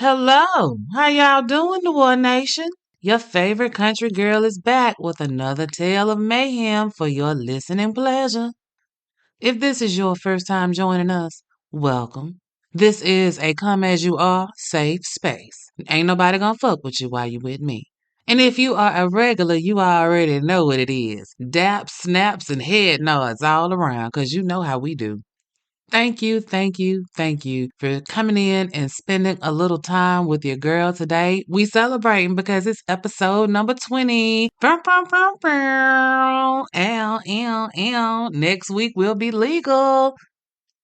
Hello, how y'all doing, the War Nation? Your favorite country girl is back with another tale of mayhem for your listening pleasure. If this is your first time joining us, welcome. This is a come as you are safe space. Ain't nobody gonna fuck with you while you with me. And if you are a regular, you already know what it is. Daps, snaps, and head nods all around, 'cause you know how we do. Thank you for coming in and spending a little time with your girl today. We celebrating because it's episode number 20. Bow, bow, bow, bow. Ow, ow, ow. Next week will be legal.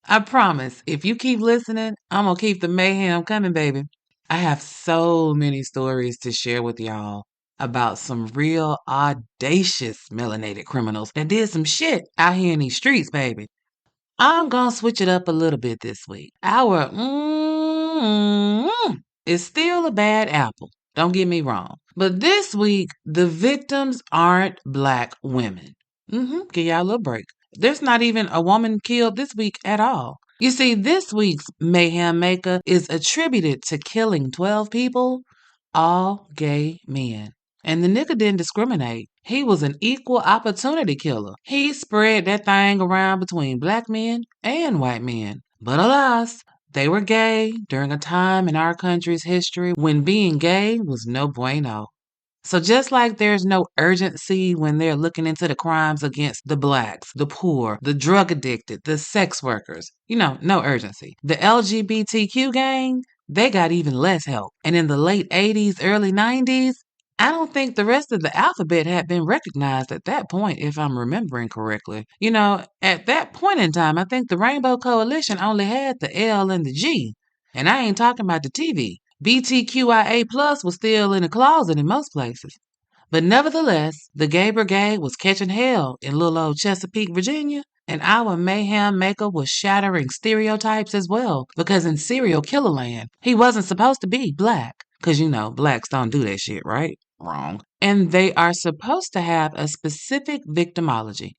I promise, if you keep listening, I'm going to keep the mayhem coming, baby. I have so many stories to share with y'all about some real audacious melanated criminals that did some shit out here in these streets, baby. I'm gonna switch it up a little bit this week. Our is still a bad apple. Don't get me wrong. But this week, the victims aren't black women. Give y'all a little break. There's not even a woman killed this week at all. You see, this week's mayhem maker is attributed to killing 12 people, all gay men. And the nigga didn't discriminate. He was an equal opportunity killer. He spread that thing around between black men and white men. But alas, they were gay during a time in our country's history when being gay was no bueno. So just like there's no urgency when they're looking into the crimes against the blacks, the poor, the drug addicted, the sex workers, no urgency. The LGBTQ gang, they got even less help. And in the late 80s, early 90s, I don't think the rest of the alphabet had been recognized at that point, if I'm remembering correctly. At that point in time, I think the Rainbow Coalition only had the L and the G. And I ain't talking about the TV. BTQIA plus was still in the closet in most places. But nevertheless, the gay brigade was catching hell in little old Chesapeake, Virginia, and our mayhem maker was shattering stereotypes as well, because in serial killer land, he wasn't supposed to be black. Because, blacks don't do that shit, right? Wrong. And they are supposed to have a specific victimology.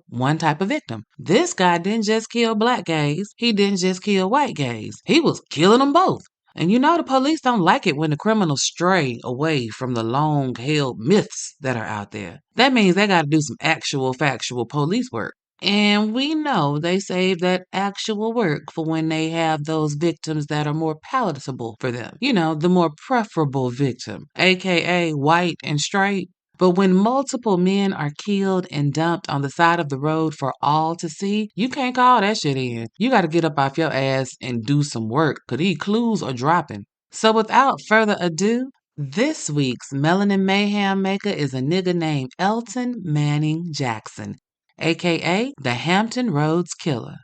One type of victim. This guy didn't just kill black gays. He didn't just kill white gays. He was killing them both. And the police don't like it when the criminals stray away from the long-held myths that are out there. That means they got to do some actual factual police work. And we know they save that actual work for when they have those victims that are more palatable for them. The more preferable victim, aka white and straight. But when multiple men are killed and dumped on the side of the road for all to see, you can't call that shit in. You got to get up off your ass and do some work, because these clues are dropping. So without further ado, this week's Melanin Mayhem Maker is a nigga named Elton Manning Jackson, aka the Hampton Roads Killer.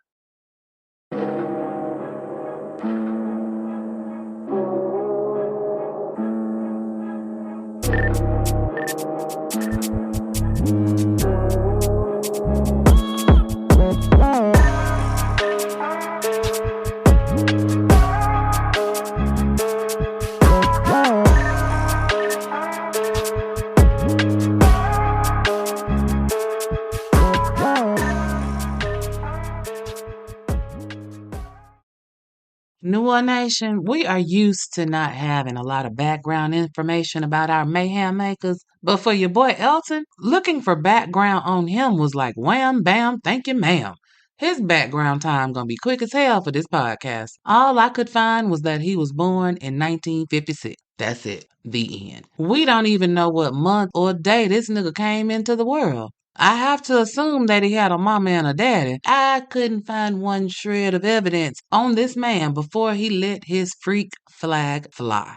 New War Nation, we are used to not having a lot of background information about our mayhem makers, but for your boy Elton, looking for background on him was like wham, bam, thank you, ma'am. His background time gonna be quick as hell for this podcast. All I could find was that he was born in 1956. That's it. The end. We don't even know what month or day this nigga came into the world. I have to assume that he had a mama and a daddy. I couldn't find one shred of evidence on this man before he let his freak flag fly.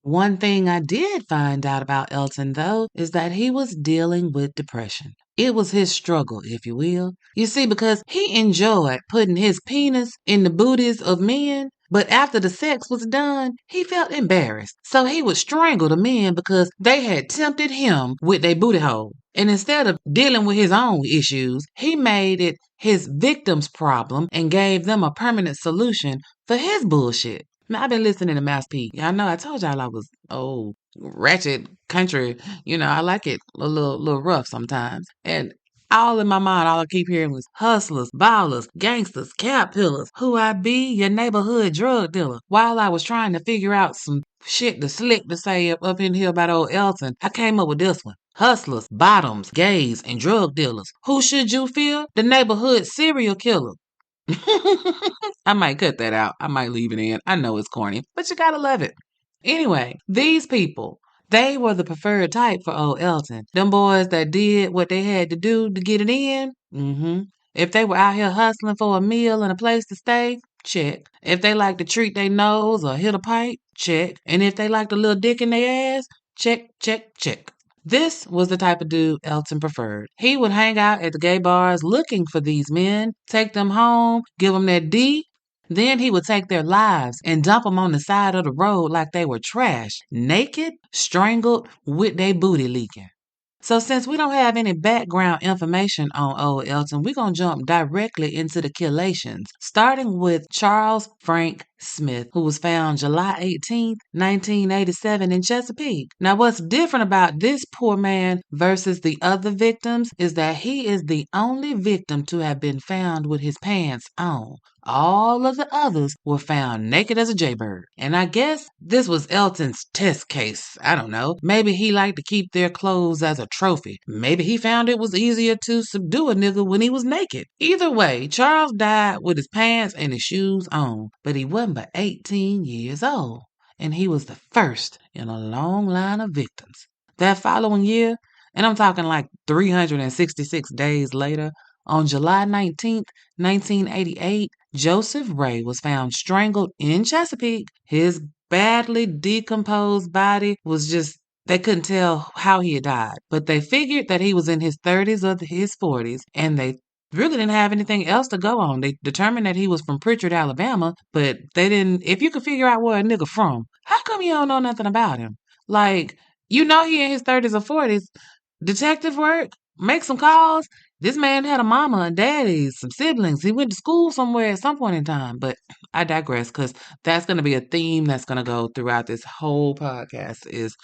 One thing I did find out about Elton, though, is that he was dealing with depression. It was his struggle, if you will. You see, because he enjoyed putting his penis in the booties of men, but after the sex was done, he felt embarrassed. So he would strangle the men because they had tempted him with their booty hole. And instead of dealing with his own issues, he made it his victim's problem and gave them a permanent solution for his bullshit. Man, I've been listening to Mass P. Y'all know I told y'all I was ratchet country. I like it a little rough sometimes. And All in my mind, all I keep hearing was hustlers, ballers, gangsters, cat pillars. Who I be? Your neighborhood drug dealer. While I was trying to figure out some shit to slick to say up in here about old Elton, I came up with this one. Hustlers, bottoms, gays, and drug dealers. Who should you fear? The neighborhood serial killer. I might cut that out. I might leave it in. I know it's corny, but you gotta love it. Anyway, these people, they were the preferred type for old Elton. Them boys that did what they had to do to get it in. If they were out here hustling for a meal and a place to stay, check. If they like to treat their nose or hit a pipe, check. And if they like a little dick in their ass, check, check, check. This was the type of dude Elton preferred. He would hang out at the gay bars looking for these men, take them home, give them that D. Then he would take their lives and dump them on the side of the road like they were trash, naked, strangled, with their booty leaking. So since we don't have any background information on old Elton, we're going to jump directly into the killations, starting with Charles Frank Smith, who was found July 18th, 1987 in Chesapeake. Now what's different about this poor man versus the other victims is that he is the only victim to have been found with his pants on. All of the others were found naked as a jaybird. And I guess this was Elton's test case. I don't know. Maybe he liked to keep their clothes as a trophy. Maybe he found it was easier to subdue a nigga when he was naked. Either way, Charles died with his pants and his shoes on. But he wasn't but 18 years old. And he was the first in a long line of victims. That following year, and I'm talking like 366 days later, on July 19th, 1988, Joseph Ray was found strangled in Chesapeake. His badly decomposed body was just, they couldn't tell how he had died, but they figured that he was in his 30s or his 40s, and they really didn't have anything else to go on. They determined that he was from Pritchard, Alabama, but they didn't, if you could figure out where a nigga from, how come you don't know nothing about him? Like, you know he in his 30s or 40s, detective work, make some calls. This man had a mama and daddy, some siblings. He went to school somewhere at some point in time. But I digress because that's going to be a theme that's going to go throughout this whole podcast is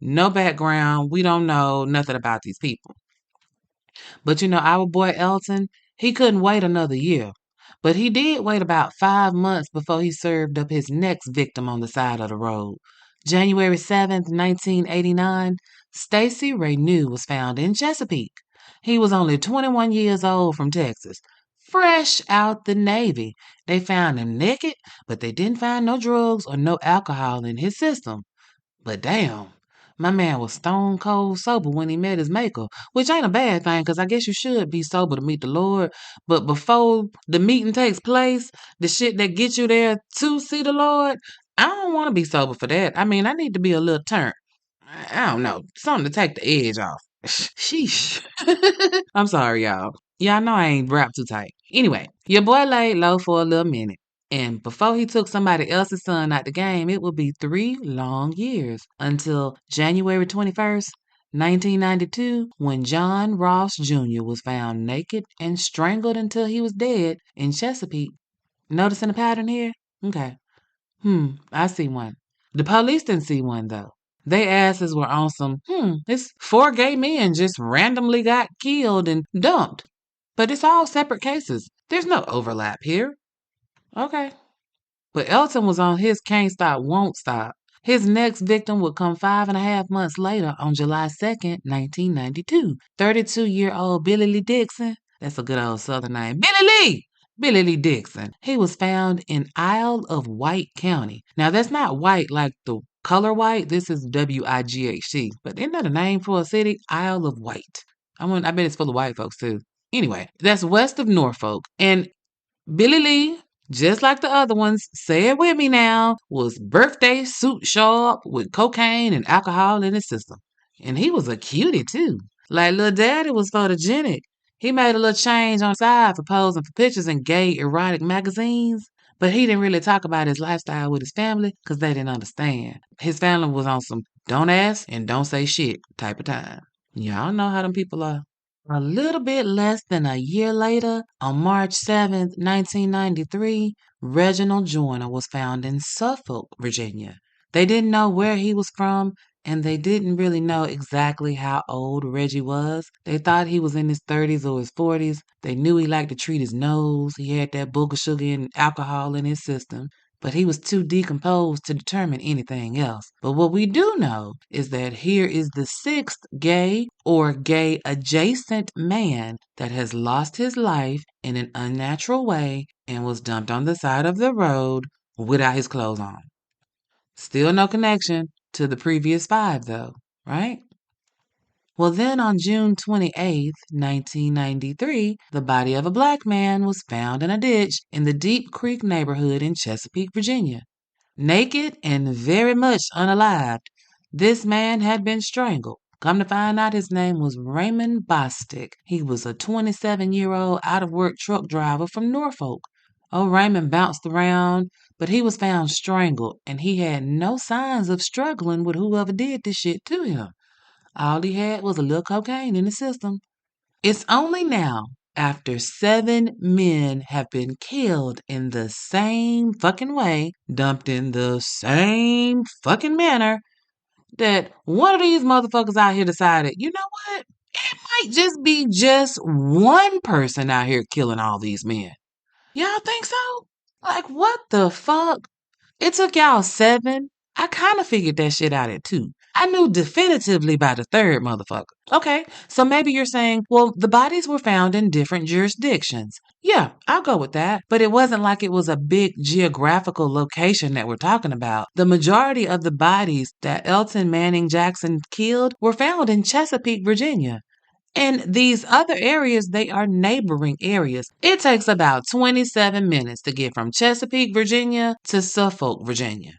no background. We don't know nothing about these people. But you know, our boy Elton, he couldn't wait another year. But he did wait about 5 months before he served up his next victim on the side of the road. January 7th, 1989, Stacy Renew was found in Chesapeake. He was only 21 years old from Texas, fresh out the Navy. They found him naked, but they didn't find no drugs or no alcohol in his system. But damn, my man was stone cold sober when he met his maker, which ain't a bad thing because I guess you should be sober to meet the Lord. But before the meeting takes place, the shit that gets you there to see the Lord, I don't want to be sober for that. I mean, I need to be a little turned. I don't know, something to take the edge off. Sheesh. I'm sorry, y'all. Y'all know I ain't wrapped too tight. Anyway, your boy laid low for a little minute. And before he took somebody else's son out the game, it would be 3 long years until January 21st, 1992, when John Ross Jr. was found naked and strangled until he was dead in Chesapeake. Noticing a pattern here? Okay. I see one. The police didn't see one, though. They asses were on some, it's 4 gay men just randomly got killed and dumped. But it's all separate cases. There's no overlap here. Okay. But Elton was on his can't stop, won't stop. His next victim would come 5.5 months later on July 2nd, 1992. 32-year-old Billy Lee Dixon. That's a good old Southern name. Billy Lee! Billy Lee Dixon. He was found in Isle of Wight County. Now, that's not white like the color white. This is Wight. But isn't that a name for a city? Isle of Wight. I bet it's full of white folks, too. Anyway, that's west of Norfolk. And Billy Lee, just like the other ones, say it with me now, was birthday suit sharp with cocaine and alcohol in his system. And he was a cutie, too. Like little daddy was photogenic. He made a little change on the side for posing for pictures in gay erotic magazines. But he didn't really talk about his lifestyle with his family because they didn't understand. His family was on some don't ask and don't say shit type of time. Y'all know how them people are. A little bit less than a year later, on March 7th, 1993, Reginald Joyner was found in Suffolk, Virginia. They didn't know where he was from, and they didn't really know exactly how old Reggie was. They thought he was in his 30s or his 40s. They knew he liked to treat his nose. He had that booger sugar and alcohol in his system. But he was too decomposed to determine anything else. But what we do know is that here is the sixth gay or gay adjacent man that has lost his life in an unnatural way and was dumped on the side of the road without his clothes on. Still no connection to the previous five, though, right? Well, then on June 28th, 1993, the body of a black man was found in a ditch in the Deep Creek neighborhood in Chesapeake, Virginia. Naked and very much unalived, this man had been strangled. Come to find out, his name was Raymond Bostic. He was a 27-year-old out-of-work truck driver from Norfolk. Oh, Raymond bounced around, but he was found strangled, and he had no signs of struggling with whoever did this shit to him. All he had was a little cocaine in his system. It's only now, after 7 men have been killed in the same fucking way, dumped in the same fucking manner, that one of these motherfuckers out here decided, you know what? It might just be just one person out here killing all these men. Y'all think so? Like, what the fuck? It took y'all 7. I kind of figured that shit out at 2. I knew definitively by the third motherfucker. Okay, so maybe you're saying, well, the bodies were found in different jurisdictions. Yeah, I'll go with that. But it wasn't like it was a big geographical location that we're talking about. The majority of the bodies that Elton Manning Jackson killed were found in Chesapeake, Virginia. And these other areas, they are neighboring areas. It takes about 27 minutes to get from Chesapeake, Virginia to Suffolk, Virginia.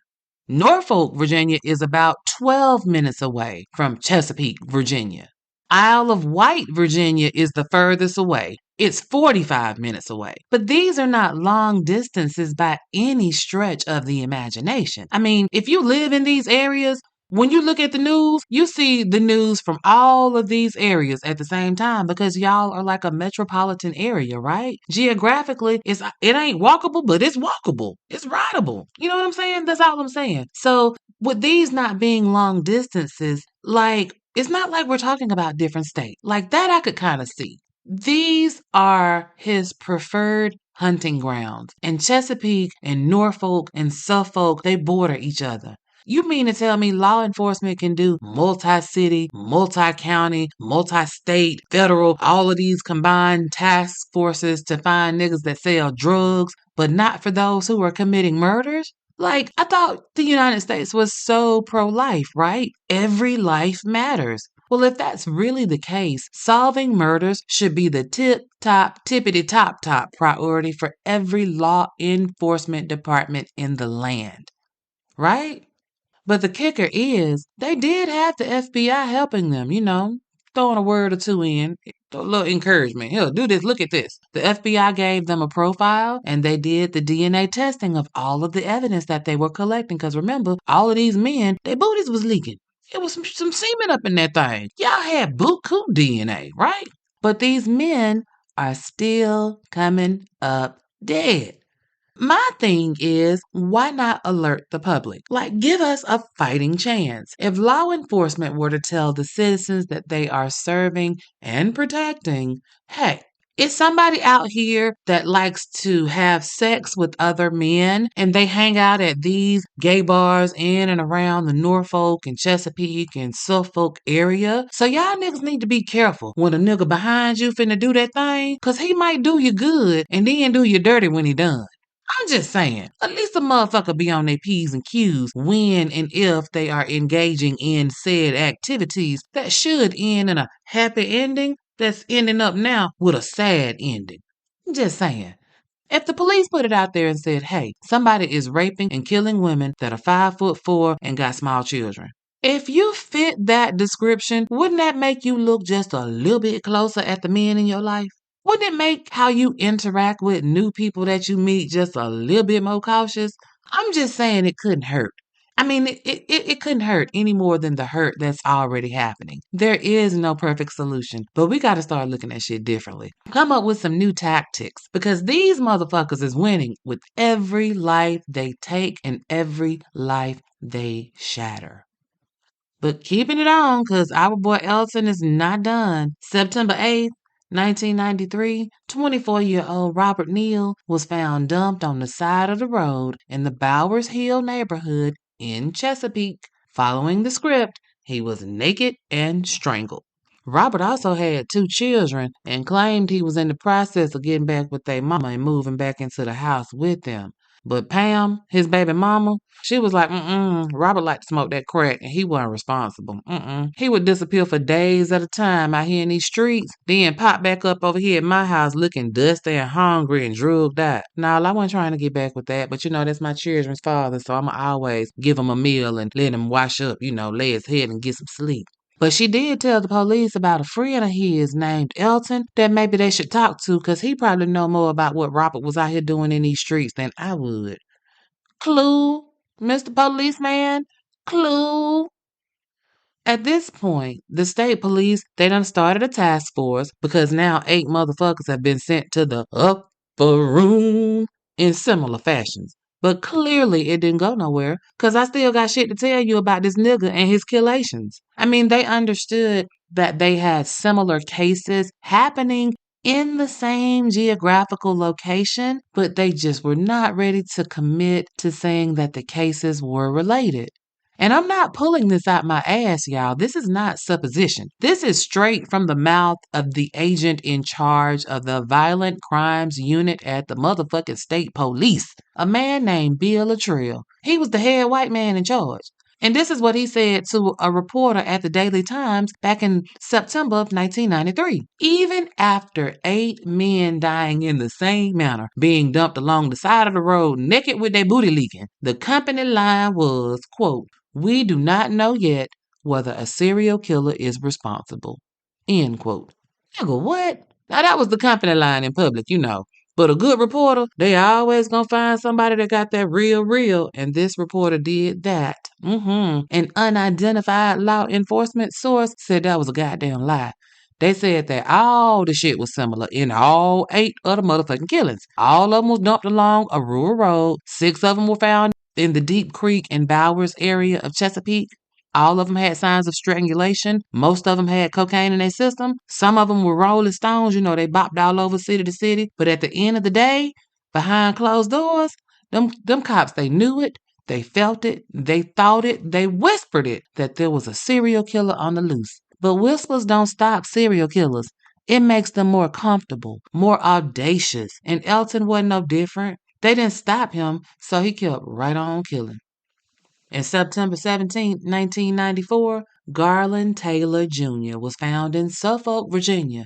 Norfolk, Virginia is about 12 minutes away from Chesapeake, Virginia. Isle of Wight, Virginia is the furthest away. It's 45 minutes away. But these are not long distances by any stretch of the imagination. I mean, if you live in these areas, when you look at the news, you see the news from all of these areas at the same time because y'all are like a metropolitan area, right? Geographically, it ain't walkable, but it's walkable. It's rideable. You know what I'm saying? That's all I'm saying. So with these not being long distances, like it's not like we're talking about different states. Like that I could kind of see. These are his preferred hunting grounds. And Chesapeake and Norfolk and Suffolk, they border each other. You mean to tell me law enforcement can do multi-city, multi-county, multi-state, federal, all of these combined task forces to find niggas that sell drugs, but not for those who are committing murders? Like, I thought the United States was so pro-life, right? Every life matters. Well, if that's really the case, solving murders should be the tippity-top priority for every law enforcement department in the land, right? But the kicker is, they did have the FBI helping them, throwing a word or two in, a little encouragement. Here, do this, look at this. The FBI gave them a profile and they did the DNA testing of all of the evidence that they were collecting. Because remember, all of these men, their booties was leaking. It was some semen up in that thing. Y'all had buku DNA, right? But these men are still coming up dead. My thing is, why not alert the public? Like, give us a fighting chance. If law enforcement were to tell the citizens that they are serving and protecting, hey, is somebody out here that likes to have sex with other men and they hang out at these gay bars in and around the Norfolk and Chesapeake and Suffolk area? So y'all niggas need to be careful when a nigga behind you finna do that thing, cause he might do you good and then do you dirty when he done. I'm just saying, at least a motherfucker be on their P's and Q's when and if they are engaging in said activities that should end in a happy ending that's ending up now with a sad ending. I'm just saying. If the police put it out there and said, hey, somebody is raping and killing women that are 5'4" and got small children. If you fit that description, wouldn't that make you look just a little bit closer at the men in your life? Wouldn't it make how you interact with new people that you meet just a little bit more cautious? I'm just saying it couldn't hurt. I mean, it couldn't hurt any more than the hurt that's already happening. There is no perfect solution, but we got to start looking at shit differently. Come up with some new tactics because these motherfuckers is winning with every life they take and every life they shatter. But keeping it on, because our boy Elton is not done. September 8th, 1993, 24-year-old Robert Neal was found dumped on the side of the road in the Bowers Hill neighborhood in Chesapeake. Following the script, he was naked and strangled. Robert also had two children and claimed he was in the process of getting back with their mama and moving back into the house with them. But Pam, his baby mama, she was like, Robert liked to smoke that crack and he wasn't responsible. He would disappear for days at a time out here in these streets, then pop back up over here at my house looking dusty and hungry and drugged out. Now, I wasn't trying to get back with that, but that's my children's father, so I'ma always give him a meal and let him wash up, lay his head and get some sleep. But she did tell the police about a friend of his named Elton that maybe they should talk to because he probably know more about what Robert was out here doing in these streets than I would. Clue, Mr. Policeman, clue. At this point, the state police, they done started a task force because now 8 motherfuckers have been sent to the upper room in similar fashions. But clearly it didn't go nowhere because I still got shit to tell you about this nigga and his killations. I mean, they understood that they had similar cases happening in the same geographical location, but they just were not ready to commit to saying that the cases were related. And I'm not pulling this out my ass, y'all. This is not supposition. This is straight from the mouth of the agent in charge of the Violent Crimes Unit at the motherfucking state police, a man named Bill Latrell. He was the head white man in charge. And this is what he said to a reporter at the Daily Times back in September of 1993. Even after 8 men dying in the same manner, being dumped along the side of the road naked with their booty leaking, the company line was, quote, "We do not know yet whether a serial killer is responsible." End quote. Nigga, what? Now that was the company line in public. But a good reporter, they always gonna find somebody that got that real, and this reporter did that. An unidentified law enforcement source said that was a goddamn lie. They said that all the shit was similar in all 8 of the motherfucking killings. All of them was dumped along a rural road. 6 of them were found in the Deep Creek and Bowers area of Chesapeake. All of them had signs of strangulation. Most of them had cocaine in their system. Some of them were rolling stones. They bopped all over city to city. But at the end of the day, behind closed doors, them cops, they knew it. They felt it. They thought it. They whispered it that there was a serial killer on the loose. But whispers don't stop serial killers. It makes them more comfortable, more audacious. And Elton wasn't no different. They didn't stop him, so he kept right on killing. On September 17, 1994, Garland Taylor Jr. was found in Suffolk, Virginia.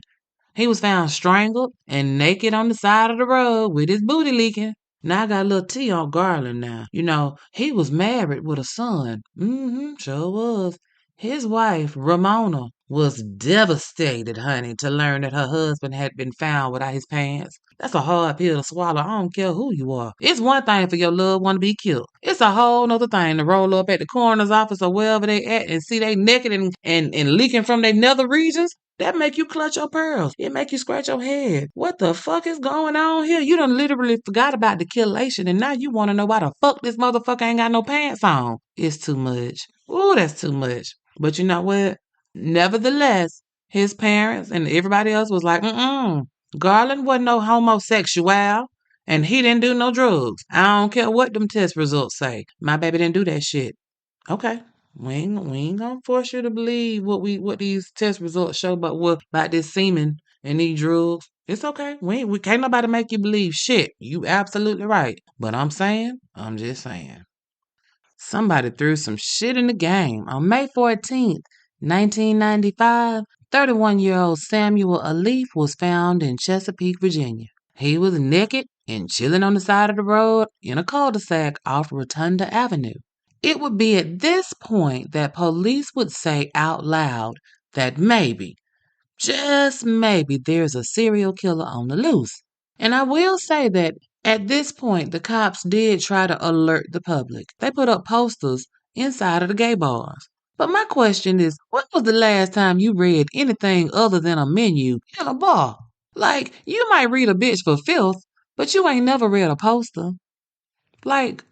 He was found strangled and naked on the side of the road with his booty leaking. Now I got a little tea on Garland now. He was married with a son. Sure was. His wife, Ramona, was devastated, honey, to learn that her husband had been found without his pants. That's a hard pill to swallow. I don't care who you are. It's one thing for your loved one to be killed. It's a whole nother thing to roll up at the coroner's office or wherever they at and see they naked and leaking from their nether regions. That make you clutch your pearls. It make you scratch your head. What the fuck is going on here? You done literally forgot about the killation and now you want to know why the fuck this motherfucker ain't got no pants on. It's too much. Ooh, that's too much. But you know what? Nevertheless, his parents and everybody else was like, Garland wasn't no homosexual and he didn't do no drugs. I don't care what them test results say. My baby didn't do that shit. Okay. We ain't gonna force you to believe what these test results show about this semen and these drugs. It's okay. We can't nobody make you believe shit. You absolutely right. But I'm just saying. Somebody threw some shit in the game. On May 14th, 1995, 31-year-old Samuel Alif was found in Chesapeake, Virginia. He was naked and chilling on the side of the road in a cul-de-sac off Rotunda Avenue. It would be at this point that police would say out loud that maybe, just maybe, there's a serial killer on the loose. And I will say that at this point, the cops did try to alert the public. They put up posters inside of the gay bars. But my question is, when was the last time you read anything other than a menu in a bar? Like, you might read a bitch for filth, but you ain't never read a poster. Like,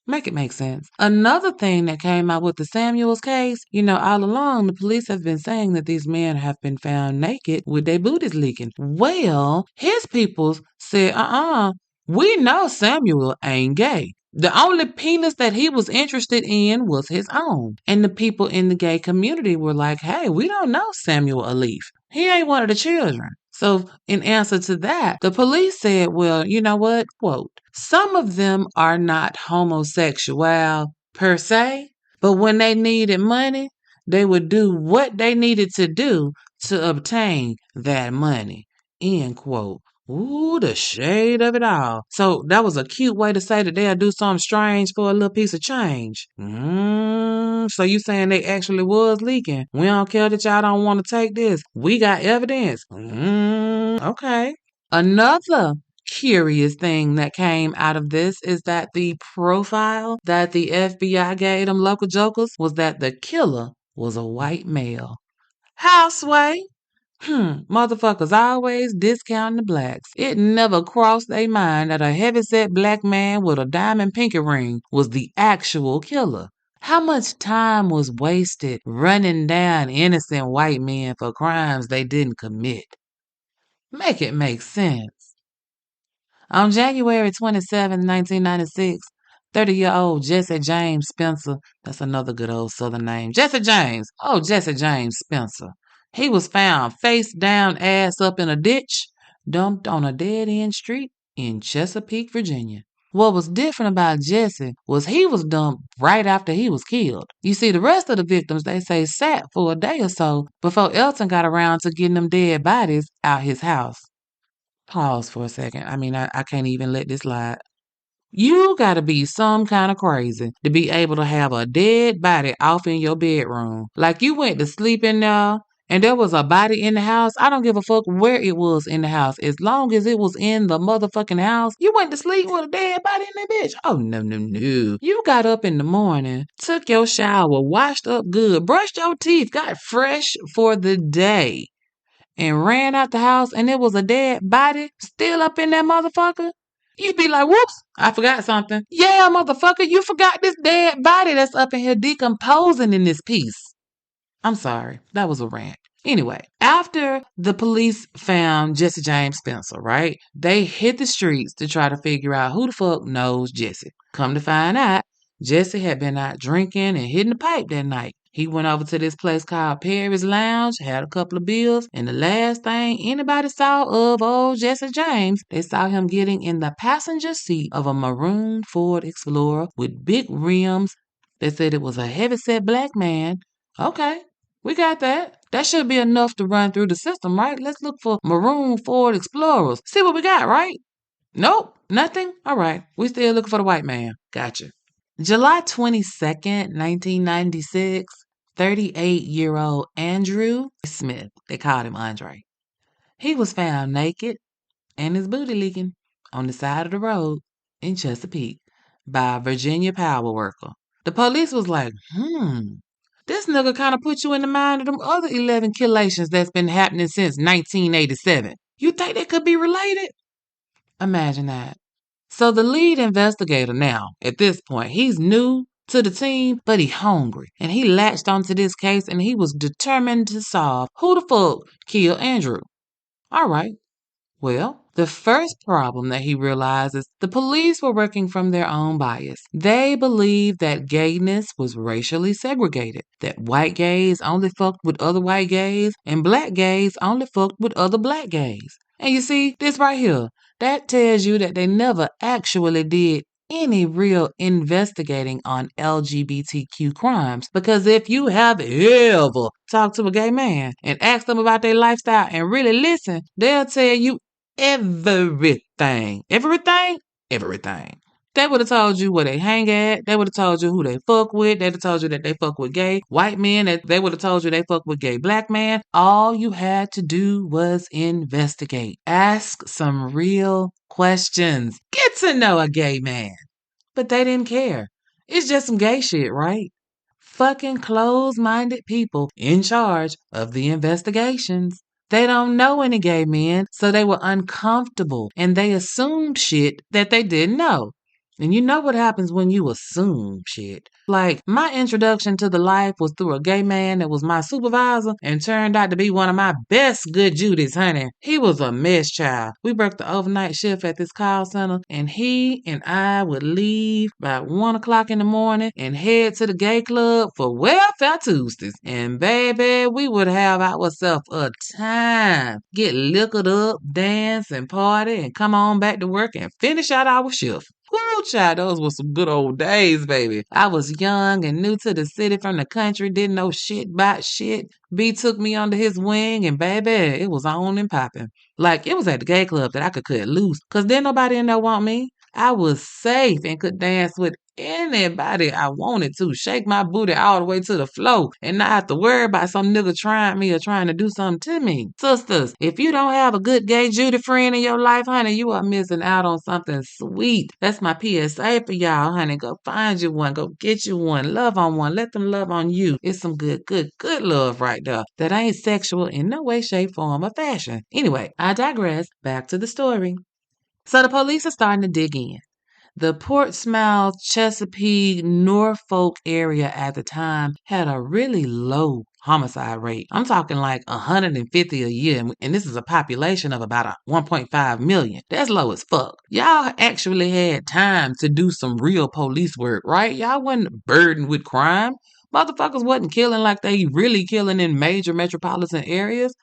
Make it make sense. Another thing that came out with the Samuels case, all along the police have been saying that these men have been found naked with their booties leaking. Well, his peoples said, we know Samuel ain't gay. The only penis that he was interested in was his own. And the people in the gay community were like, hey, we don't know Samuel Alif. He ain't one of the children. So, in answer to that, the police said, well, you know what? Quote, some of them are not homosexual per se, but when they needed money, they would do what they needed to do to obtain that money. End quote. Ooh, the shade of it all. So that was a cute way to say that they'll do something strange for a little piece of change. So you saying they actually was leaking? We don't care that y'all don't want to take this. We got evidence. Okay. Another curious thing that came out of this is that the profile that the FBI gave them local jokers was that the killer was a white male. Houseway. Motherfuckers always discounting the blacks. It never crossed their mind that a heavyset black man with a diamond pinky ring was the actual killer. How much time was wasted running down innocent white men for crimes they didn't commit? Make it make sense. On January 27, 1996, 30-year-old Jesse James Spencer, that's another good old Southern name, Jesse James, Jesse James Spencer. He was found face down, ass up in a ditch, dumped on a dead-end street in Chesapeake, Virginia. What was different about Jesse was he was dumped right after he was killed. You see, the rest of the victims, they say, sat for a day or so before Elton got around to getting them dead bodies out his house. Pause for a second. I can't even let this slide. You gotta be some kind of crazy to be able to have a dead body off in your bedroom. Like you went to sleep in there and there was a body in the house. I don't give a fuck where it was in the house. As long as it was in the motherfucking house, you went to sleep with a dead body in that bitch. Oh, no, no, no. You got up in the morning, took your shower, washed up good, brushed your teeth, got fresh for the day, and ran out the house and there was a dead body still up in that motherfucker, you'd be like, whoops, I forgot something. Yeah, motherfucker, you forgot this dead body that's up in here decomposing in this piece. I'm sorry, that was a rant. Anyway, after the police found Jesse James Spencer, right, they hit the streets to try to figure out who the fuck knows Jesse. Come to find out, Jesse had been out drinking and hitting the pipe that night. He went over to this place called Perry's Lounge, had a couple of beers, and the last thing anybody saw of old Jesse James, they saw him getting in the passenger seat of a maroon Ford Explorer with big rims. They said it was a heavyset black man. Okay, we got that. That should be enough to run through the system, right? Let's look for maroon Ford Explorers. See what we got, right? Nope, nothing? All right, we still looking for the white man. Gotcha. July 22nd, 1996, 38-year-old Andrew Smith, they called him Andre. He was found naked and his booty leaking on the side of the road in Chesapeake by a Virginia power worker. The police was like, this nigga kind of put you in the mind of them other 11 killations that's been happening since 1987. You think they could be related? Imagine that. So the lead investigator now, at this point, he's new to the team, but he hungry. And he latched onto this case and he was determined to solve who the fuck killed Andrew. All right. Well, the first problem that he realized is the police were working from their own bias. They believed that gayness was racially segregated, that white gays only fucked with other white gays and black gays only fucked with other black gays. And you see, this right here, that tells you that they never actually did any real investigating on LGBTQ crimes. Because if you have ever talked to a gay man and asked them about their lifestyle and really listen, they'll tell you everything. Everything? Everything. They would have told you where they hang at. They would have told you who they fuck with. They'd have told you that they fuck with gay white men. They would have told you they fuck with gay black men. All you had to do was investigate. Ask some real questions. Get to know a gay man. But they didn't care. It's just some gay shit, right? Fucking closed-minded people in charge of the investigations. They don't know any gay men, so they were uncomfortable and they assumed shit that they didn't know. And you know what happens when you assume shit. Like, my introduction to the life was through a gay man that was my supervisor and turned out to be one of my best good Judys, honey. He was a mess child. We worked the overnight shift at this call center, and he and I would leave about 1 o'clock in the morning and head to the gay club for Welfare Tuesdays. And baby, we would have ourselves a time. Get liquored up, dance and party, and come on back to work and finish out our shift. Woo, child, those were some good old days, baby. I was young and new to the city from the country, didn't know shit about shit. B took me under his wing, and baby, it was on and popping. Like, it was at the gay club that I could cut loose, because then nobody in there want me. I was safe and could dance with anybody I wanted to. Shake my booty all the way to the floor and not have to worry about some nigga trying me or trying to do something to me. Sisters, if you don't have a good gay Judy friend in your life, honey, you are missing out on something sweet. That's my PSA for y'all, honey. Go find you one. Go get you one. Love on one. Let them love on you. It's some good love right there. That ain't sexual in no way, shape, form, or fashion. Anyway, I digress. Back to the story. So the police are starting to dig in. The Portsmouth, Chesapeake, Norfolk area at the time had a really low homicide rate. I'm talking like 150 a year, and this is a population of about 1.5 million. That's low as fuck. Y'all actually had time to do some real police work, right? Y'all wasn't burdened with crime. Motherfuckers wasn't killing like they really killing in major metropolitan areas.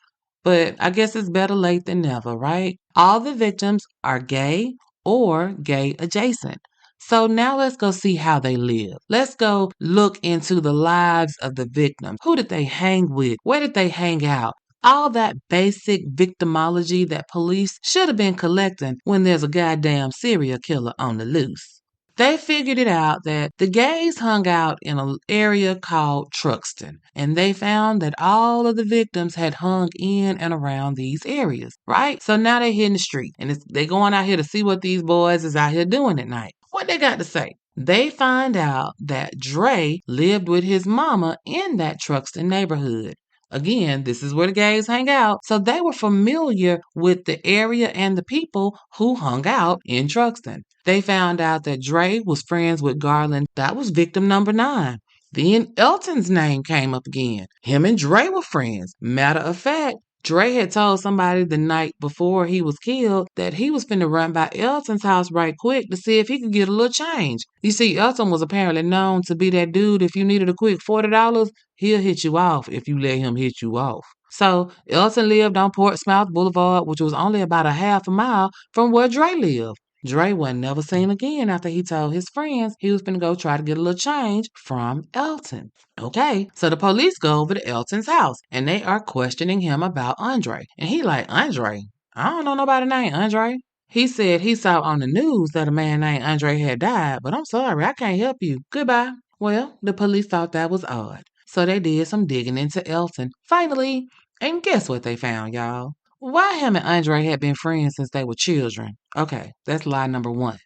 But I guess it's better late than never, right? All the victims are gay or gay adjacent. So now let's go see how they live. Let's go look into the lives of the victims. Who did they hang with? Where did they hang out? All that basic victimology that police should have been collecting when there's a goddamn serial killer on the loose. They figured it out that the gays hung out in an area called Truxton, and they found that all of the victims had hung in and around these areas, right? So now they're hitting the street, and they going out here to see what these boys is out here doing at night. What they got to say? They find out that Dre lived with his mama in that Truxton neighborhood. Again, this is where the gays hang out, so they were familiar with the area and the people who hung out in Truxton. They found out that Dre was friends with Garland. That was victim number 9. Then Elton's name came up again. Him and Dre were friends. Matter of fact, Dre had told somebody the night before he was killed that he was finna run by Elton's house right quick to see if he could get a little change. You see, Elton was apparently known to be that dude. If you needed a quick $40, he'll hit you off if you let him hit you off. So Elton lived on Portsmouth Boulevard, which was only about a half a mile from where Dre lived. Dre wasn't never seen again after he told his friends he was finna go try to get a little change from Elton. Okay, so the police go over to Elton's house and they are questioning him about Andre. And he like, Andre? I don't know nobody named Andre. He said he saw on the news that a man named Andre had died, but I'm sorry, I can't help you. Goodbye. Well, the police thought that was odd. So they did some digging into Elton. Finally, and guess what they found, y'all? Why him and Andre had been friends since they were children. Okay, that's lie number 1.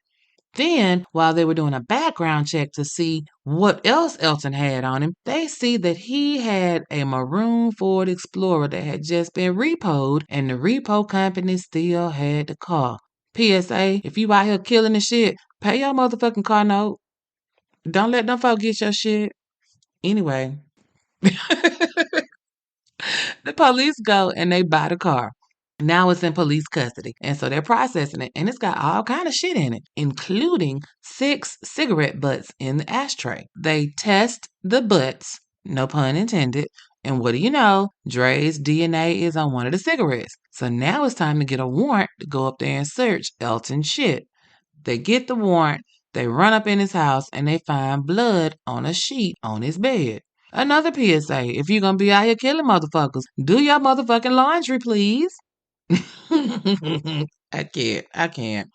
Then, while they were doing a background check to see what else Elton had on him, they see that he had a maroon Ford Explorer that had just been repoed, and the repo company still had the car. PSA, if you out here killing the shit, pay your motherfucking car note. Don't let them folk get your shit. Anyway, the police go and they buy the car. Now it's in police custody. And so they're processing it. And it's got all kind of shit in it, including 6 cigarette butts in the ashtray. They test the butts, no pun intended. And what do you know? Dre's DNA is on one of the cigarettes. So now it's time to get a warrant to go up there and search Elton's shit. They get the warrant. They run up in his house and they find blood on a sheet on his bed. Another PSA, if you're going to be out here killing motherfuckers, do your motherfucking laundry, please. I can't.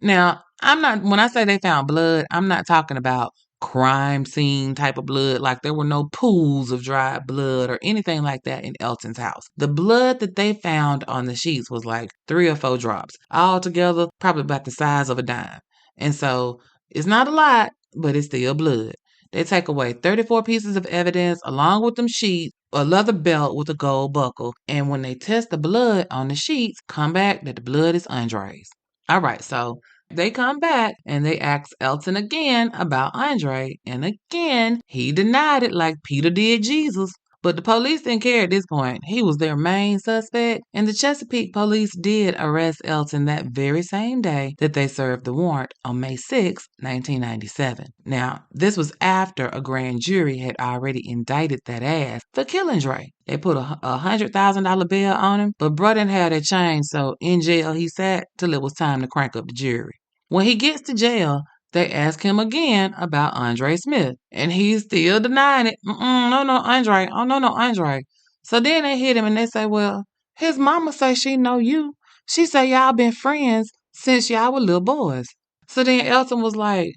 Now, when I say they found blood, I'm not talking about crime scene type of blood. Like there were no pools of dried blood or anything like that in Elton's house. The blood that they found on the sheets was like 3 or 4 drops. All together, probably about the size of a dime. And so it's not a lot, but it's still blood. They take away 34 pieces of evidence along with them sheets, a leather belt with a gold buckle, and when they test the blood on the sheets, come back that the blood is Andre's. All right, so They come back and they ask Elton again about Andre. And again, he denied it like Peter did Jesus. But the police didn't care at this point. He was their main suspect, and the Chesapeake police did arrest Elton that very same day that they served the warrant on May 6, 1997. Now, this was after a grand jury had already indicted that ass for killing Dre. They put a $100,000 bail on him, but bro didn't have that change, so in jail he sat till it was time to crank up the jury. When he gets to jail, they ask him again about Andre Smith, and he's still denying it. No, Andre. Oh, no, Andre. So then they hit him and they say, well, his mama say she know you. She say y'all been friends since y'all were little boys. So then Elton was like,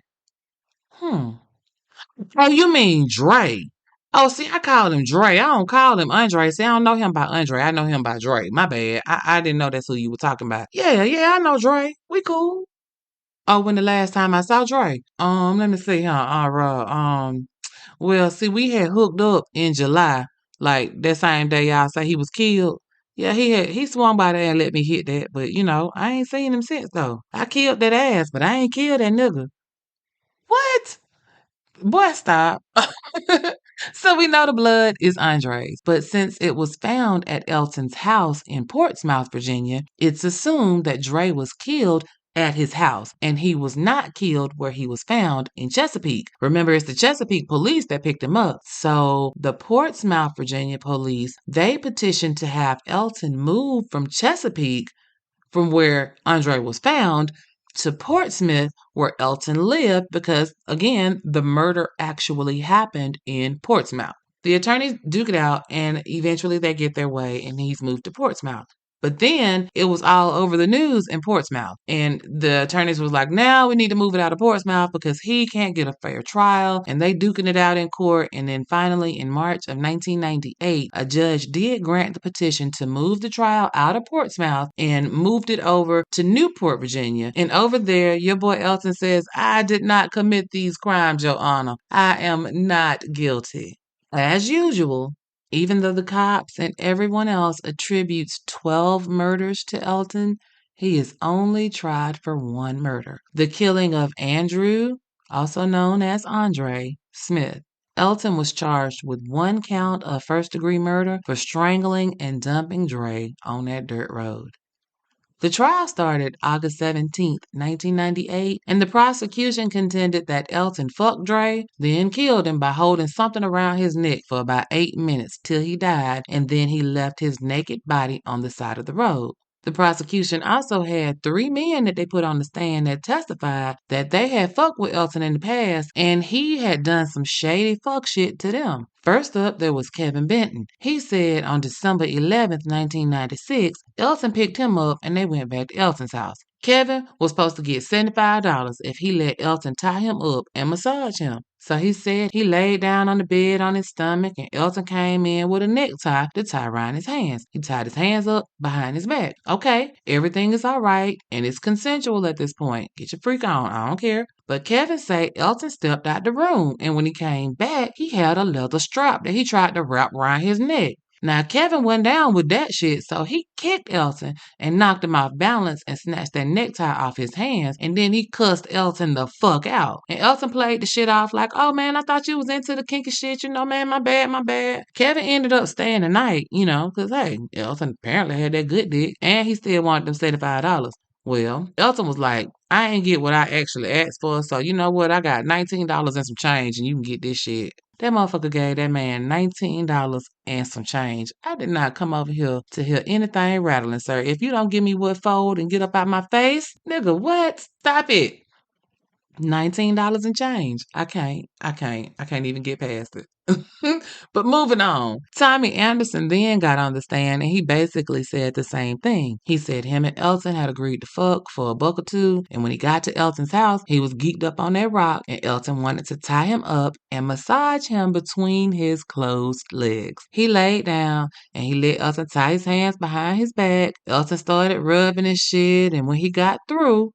oh, you mean Dre? Oh, see, I call him Dre. I don't call him Andre. See, I don't know him by Andre. I know him by Dre. My bad. I didn't know that's who you were talking about. Yeah, I know Dre. We cool. Oh, when the last time I saw Dre? Let me see, well, see, we had hooked up in July, like that same day y'all say he was killed. Yeah, he swung by there and let me hit that, but I ain't seen him since though. I killed that ass, but I ain't killed that nigga. What? Boy, stop. So we know the blood is Andre's, but since it was found at Elton's house in Portsmouth, Virginia, it's assumed that Dre was killed at his house and he was not killed where he was found in Chesapeake. Remember, it's the Chesapeake police that picked him up. So the Portsmouth, Virginia police, they petitioned to have Elton moved from Chesapeake, from where Andre was found, to Portsmouth, where Elton lived, because, again, the murder actually happened in Portsmouth. The attorneys duke it out, and eventually they get their way, and he's moved to Portsmouth. But then it was all over the news in Portsmouth. And the attorneys was like, now we need to move it out of Portsmouth because he can't get a fair trial. And they duking it out in court. And then finally, in March of 1998, a judge did grant the petition to move the trial out of Portsmouth and moved it over to Newport, Virginia. And over there, your boy Elton says, I did not commit these crimes, Your Honor. I am not guilty. As usual, even though the cops and everyone else attributes 12 murders to Elton, he is only tried for one murder, the killing of Andrew, also known as Andre, Smith. Elton was charged with one count of first-degree murder for strangling and dumping Dre on that dirt road. The trial started August 17, 1998, and the prosecution contended that Elton fucked Dre, then killed him by holding something around his neck for about 8 minutes till he died, and then he left his naked body on the side of the road. The prosecution also had 3 men that they put on the stand that testified that they had fucked with Elton in the past and he had done some shady fuck shit to them. First up, there was Kevin Benton. He said on December 11th, 1996, Elton picked him up and they went back to Elton's house. Kevin was supposed to get $75 if he let Elton tie him up and massage him. So he said he laid down on the bed on his stomach and Elton came in with a necktie to tie around his hands. He tied his hands up behind his back. Okay, everything is all right and it's consensual at this point. Get your freak on, I don't care. But Kevin said Elton stepped out the room and when he came back, he had a leather strap that he tried to wrap around his neck. Now, Kevin went down with that shit, so he kicked Elton and knocked him off balance and snatched that necktie off his hands, and then he cussed Elton the fuck out. And Elton played the shit off like, oh man, I thought you was into the kinky shit, man, my bad. Kevin ended up staying the night, because, hey, Elton apparently had that good dick, and he still wanted them $75. Well, Elton was like, I ain't get what I actually asked for, so you know what? I got $19 and some change, and you can get this shit. That motherfucker gave that man $19 and some change. I did not come over here to hear anything rattling, sir. If you don't give me what fold and get up out my face, nigga, what? Stop it. $19 and change. I can't even get past it. But moving on. Tommy Anderson then got on the stand and he basically said the same thing. He said him and Elton had agreed to fuck for a buck or two, and when he got to Elton's house, he was geeked up on that rock and Elton wanted to tie him up and massage him between his closed legs. He laid down and he let Elton tie his hands behind his back. Elton started rubbing his shit, and when he got through,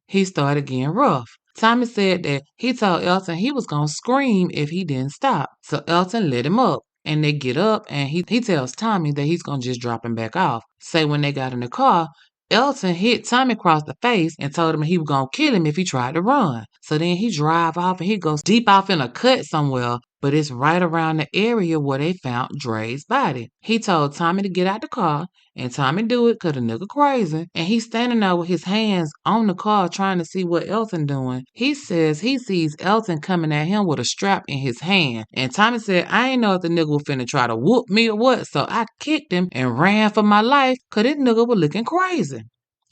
he started getting rough. Tommy said that he told Elton he was going to scream if he didn't stop. So Elton let him up. And they get up and he tells Tommy that he's going to just drop him back off. Say when they got in the car, Elton hit Tommy across the face and told him he was gonna kill him if he tried to run. So then he drive off and he goes deep off in a cut somewhere, but it's right around the area where they found Dre's body. He told Tommy to get out the car, and Tommy do it cause the nigga crazy. And he's standing there with his hands on the car trying to see what Elton doing. He says he sees Elton coming at him with a strap in his hand. And Tommy said, I ain't know if the nigga was finna try to whoop me or what, so I kicked him and ran for my life cause this nigga was looking crazy.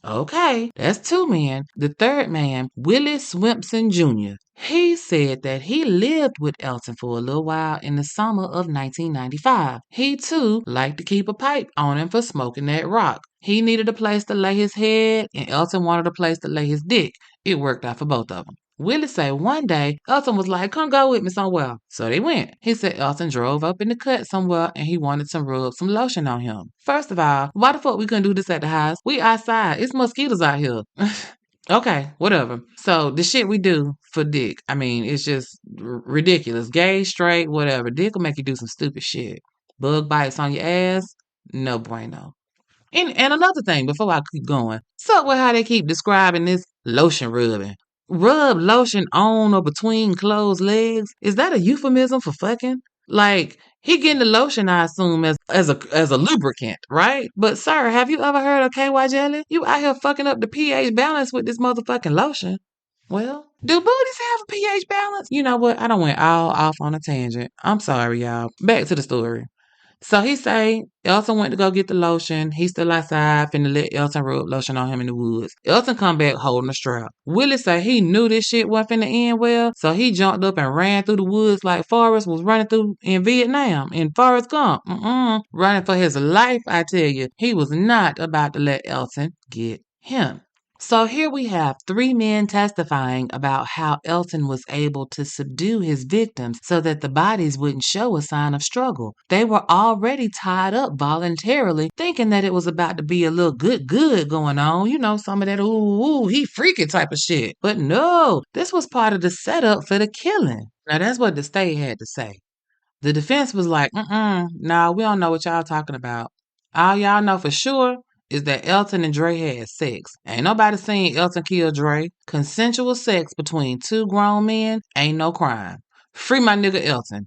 Okay, that's two men. The third man, Willie Swimpson Jr., he said that he lived with Elton for a little while in the summer of 1995. He too liked to keep a pipe on him for smoking that rock. He needed a place to lay his head, and Elton wanted a place to lay his dick. It worked out for both of them. Willie said one day, Elton was like, come go with me somewhere. So they went. He said Elton drove up in the cut somewhere and he wanted to rub some lotion on him. First of all, why the fuck we couldn't do this at the house? We outside. It's mosquitoes out here. Okay, whatever. So the shit we do for dick, I mean, it's just ridiculous. Gay, straight, whatever. Dick will make you do some stupid shit. Bug bites on your ass? No bueno. And another thing, before I keep going, what's up with how they keep describing this lotion rubbing? Rub lotion on or between closed legs? Is that a euphemism for fucking? Like, he getting the lotion, I assume, as a lubricant, right? But sir, have you ever heard of KY jelly? You out here fucking up the pH balance with this motherfucking lotion. Well, do booties have a pH balance? You know what? I done went all off on a tangent. I'm sorry, y'all. Back to the story. So he say Elton went to go get the lotion. He still outside finna let Elton rub lotion on him in the woods. Elton come back holding a strap. Willie say he knew this shit wasn't finna end well, so he jumped up and ran through the woods like Forrest was running through in Vietnam, in Forrest Gump. Running for his life, I tell you. He was not about to let Elton get him. So here we have three men testifying about how Elton was able to subdue his victims so that the bodies wouldn't show a sign of struggle. They were already tied up voluntarily, thinking that it was about to be a little good going on. You know, some of that he freaky type of shit. But no, this was part of the setup for the killing. Now that's what the state had to say. The defense was like, nah, we don't know what y'all talking about. All y'all know for sure is that Elton and Dre had sex. Ain't nobody seen Elton kill Dre. Consensual sex between two grown men ain't no crime. Free my nigga Elton.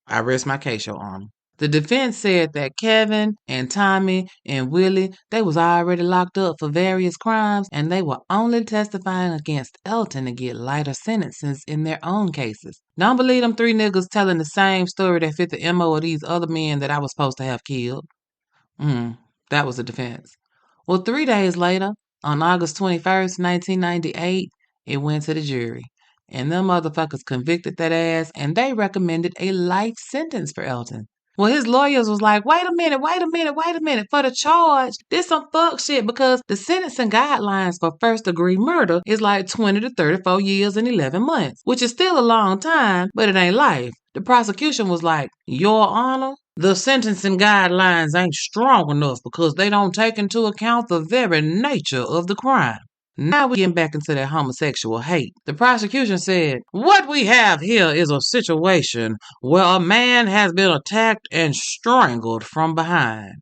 I rest my case, Your Honor. The defense said that Kevin and Tommy and Willie, they was already locked up for various crimes and they were only testifying against Elton to get lighter sentences in their own cases. Don't believe them three niggas telling the same story that fit the MO of these other men that I was supposed to have killed. That was the defense. Well, 3 days later, on August 21st, 1998, it went to the jury. And them motherfuckers convicted that ass and they recommended a life sentence for Elton. Well, his lawyers was like, wait a minute. For the charge, this some fuck shit because the sentencing guidelines for first degree murder is like 20 to 34 years and 11 months, which is still a long time, but it ain't life. The prosecution was like, Your Honor, the sentencing guidelines ain't strong enough because they don't take into account the very nature of the crime. Now we're getting back into that homosexual hate. The prosecution said, what we have here is a situation where a man has been attacked and strangled from behind.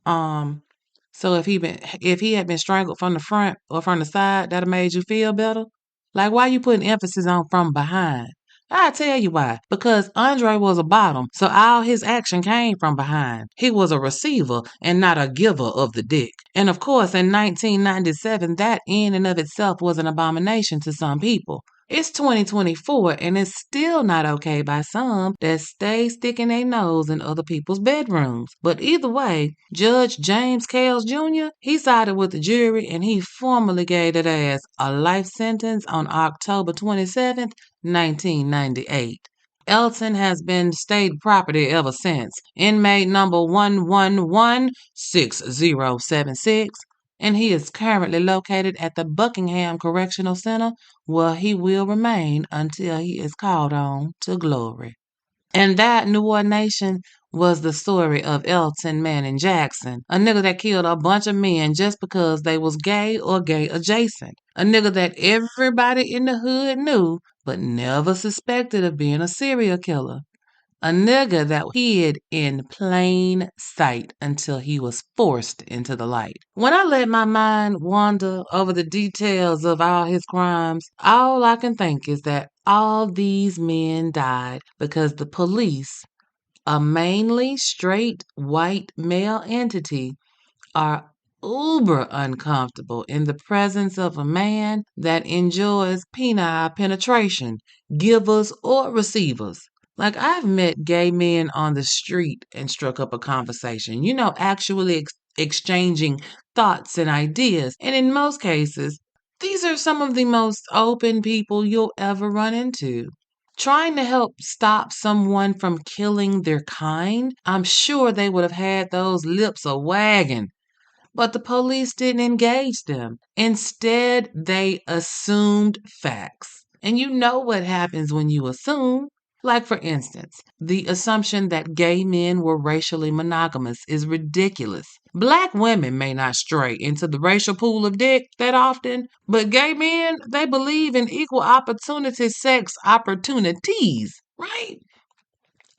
So if he had been strangled from the front or from the side, that'd have made you feel better? Like, why you putting emphasis on from behind? I tell you why. Because Andre was a bottom, so all his action came from behind. He was a receiver and not a giver of the dick. And of course, in 1997, that in and of itself was an abomination to some people. It's 2024 and it's still not okay by some that stay sticking their nose in other people's bedrooms. But either way, Judge James Cales Jr., he sided with the jury and he formally gave that ass a life sentence on October 27th, 1998. Elton has been state property ever since. Inmate number 1116076. And he is currently located at the Buckingham Correctional Center, where he will remain until he is called on to glory. And that, New Orleans Nation, was the story of Elton Manning Jackson, a nigga that killed a bunch of men just because they was gay or gay adjacent. A nigga that everybody in the hood knew, but never suspected of being a serial killer. A nigga that hid in plain sight until he was forced into the light. When I let my mind wander over the details of all his crimes, all I can think is that all these men died because the police, a mainly straight white male entity, are uber uncomfortable in the presence of a man that enjoys penile penetration, givers or receivers. Like, I've met gay men on the street and struck up a conversation, actually exchanging thoughts and ideas. And in most cases, these are some of the most open people you'll ever run into. Trying to help stop someone from killing their kind, I'm sure they would have had those lips a wagging. But the police didn't engage them. Instead, they assumed facts. And you know what happens when you assume. Like, for instance, the assumption that gay men were racially monogamous is ridiculous. Black women may not stray into the racial pool of dick that often, but gay men, they believe in equal opportunity sex opportunities, right?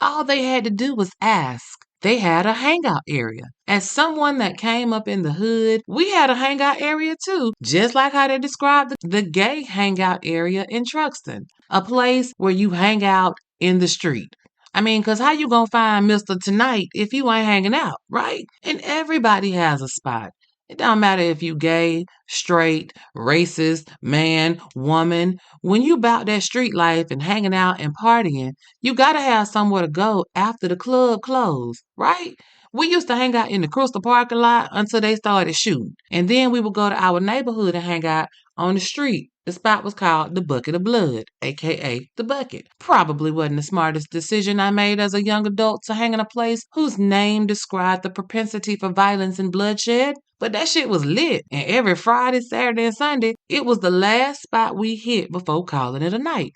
All they had to do was ask. They had a hangout area. As someone that came up in the hood, we had a hangout area too, just like how they described the gay hangout area in Truxton, a place where you hang out in the street. I mean, because how you gonna find Mr. Tonight if you ain't hanging out, right? And everybody has a spot. It don't matter if you gay, straight, racist, man, woman. When you bout that street life and hanging out and partying, you gotta have somewhere to go after the club closed, right? We used to hang out in the Crystal parking lot until they started shooting. And then we would go to our neighborhood and hang out on the street. The spot was called the Bucket of Blood, aka the Bucket. Probably wasn't the smartest decision I made as a young adult to hang in a place whose name described the propensity for violence and bloodshed. But that shit was lit. And every Friday, Saturday, and Sunday, it was the last spot we hit before calling it a night.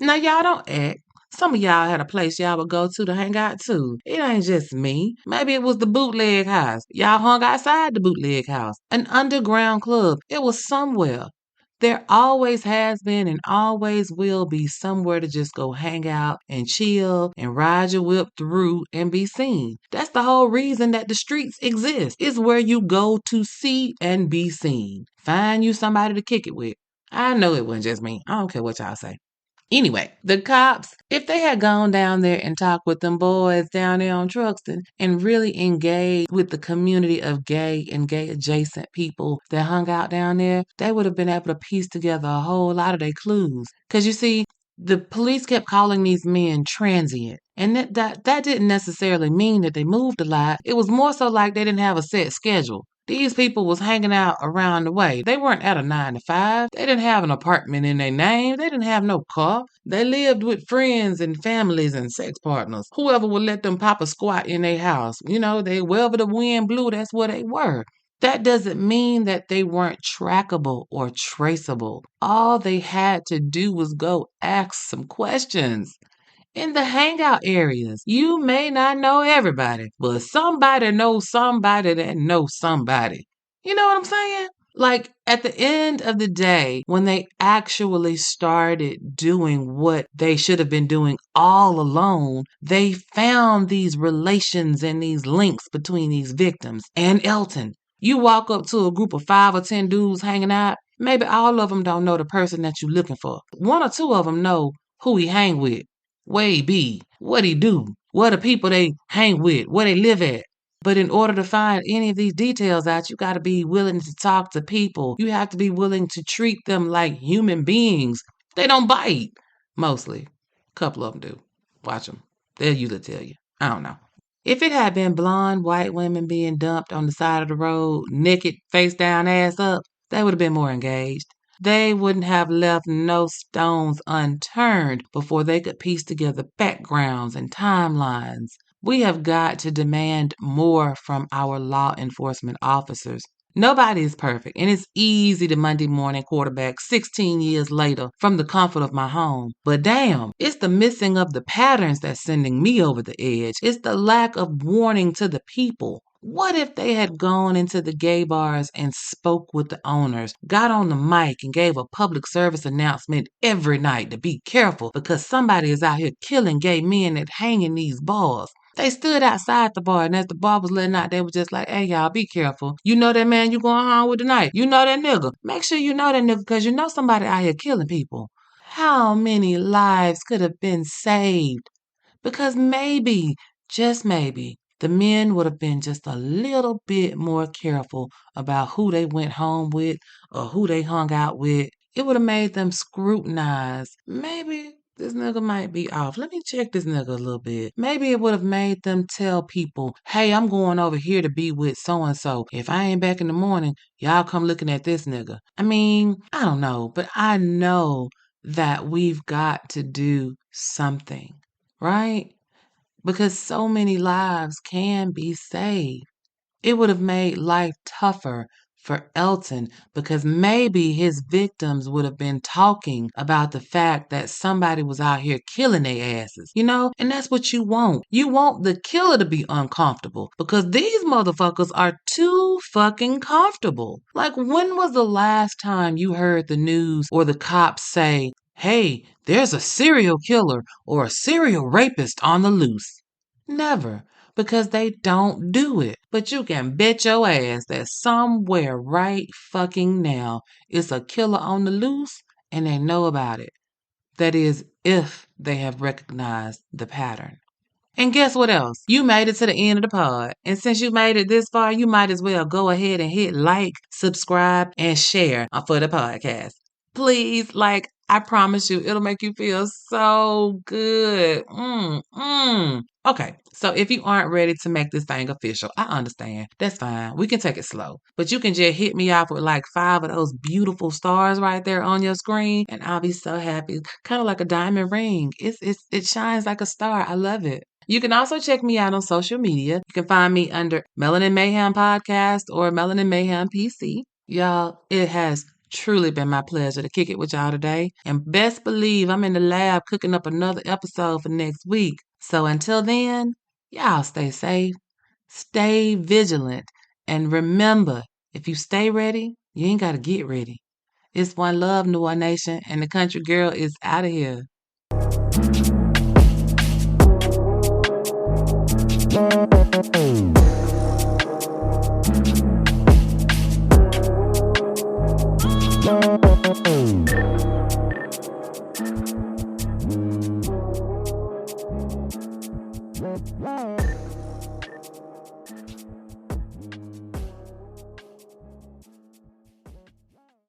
Now, y'all don't act. Some of y'all had a place y'all would go to hang out too. It ain't just me. Maybe it was the bootleg house. Y'all hung outside the bootleg house. An underground club. It was somewhere. There always has been and always will be somewhere to just go hang out and chill and ride your whip through and be seen. That's the whole reason that the streets exist. It's where you go to see and be seen. Find you somebody to kick it with. I know it wasn't just me. I don't care what y'all say. Anyway, the cops, if they had gone down there and talked with them boys down there on Truxton and really engaged with the community of gay and gay adjacent people that hung out down there, they would have been able to piece together a whole lot of their clues. Because you see, the police kept calling these men transient. And that didn't necessarily mean that they moved a lot. It was more so like they didn't have a set schedule. These people was hanging out around the way. They weren't at a 9 to 5. They didn't have an apartment in their name. They didn't have no car. They lived with friends and families and sex partners. Whoever would let them pop a squat in their house. They wherever the wind blew, that's where they were. That doesn't mean that they weren't trackable or traceable. All they had to do was go ask some questions. In the hangout areas, you may not know everybody, but somebody knows somebody that knows somebody. You know what I'm saying? Like, at the end of the day, when they actually started doing what they should have been doing all along, they found these relations and these links between these victims and Elton. You walk up to a group of 5 or 10 dudes hanging out, maybe all of them don't know the person that you're looking for. 1 or 2 of them know who he hang with, where he be, what he do, what the people they hang with, where they live at. But in order to find any of these details out, you got to be willing to talk to people. You have to be willing to treat them like human beings. They don't bite, mostly. A couple of them do. Watch them. They'll usually tell you. I don't know. If it had been blonde white women being dumped on the side of the road, naked, face down, ass up, they would have been more engaged. They wouldn't have left no stones unturned before they could piece together backgrounds and timelines. We have got to demand more from our law enforcement officers. Nobody is perfect, and it's easy to Monday morning quarterback 16 years later from the comfort of my home. But damn, it's the missing of the patterns that's sending me over the edge. It's the lack of warning to the people. What if they had gone into the gay bars and spoke with the owners, got on the mic and gave a public service announcement every night to be careful because somebody is out here killing gay men and hanging these bars? They stood outside the bar, and as the bar was letting out, they were just like, hey, y'all, be careful. You know that man you going home with tonight. You know that nigga. Make sure you know that nigga because you know somebody out here killing people. How many lives could have been saved? Because maybe, just maybe, the men would have been just a little bit more careful about who they went home with or who they hung out with. It would have made them scrutinize. Maybe this nigga might be off. Let me check this nigga a little bit. Maybe it would have made them tell people, hey, I'm going over here to be with so and so. If I ain't back in the morning, y'all come looking at this nigga. I mean, I don't know, but I know that we've got to do something, right? Because so many lives can be saved. It would have made life tougher for Elton because maybe his victims would have been talking about the fact that somebody was out here killing their asses, you know? And that's what you want. You want the killer to be uncomfortable because these motherfuckers are too fucking comfortable. Like, when was the last time you heard the news or the cops say, hey, there's a serial killer or a serial rapist on the loose? Never, because they don't do it. But you can bet your ass that somewhere right fucking now is a killer on the loose and they know about it. That is, if they have recognized the pattern. And guess what else? You made it to the end of the pod. And since you made it this far, you might as well go ahead and hit like, subscribe, and share for the podcast. Please, like, I promise you, it'll make you feel so good. Okay, so if you aren't ready to make this thing official, I understand. That's fine. We can take it slow. But you can just hit me off with like 5 of those beautiful stars right there on your screen, and I'll be so happy. Kind of like a diamond ring. It shines like a star. I love it. You can also check me out on social media. You can find me under Melanin Mayhem Podcast or Melanin Mayhem PC. Y'all, it has truly been my pleasure to kick it with y'all today. And best believe I'm in the lab cooking up another episode for next week. So until then, y'all stay safe, stay vigilant, and remember, if you stay ready, you ain't got to get ready. It's one love, New Nation, and the country girl is out of here.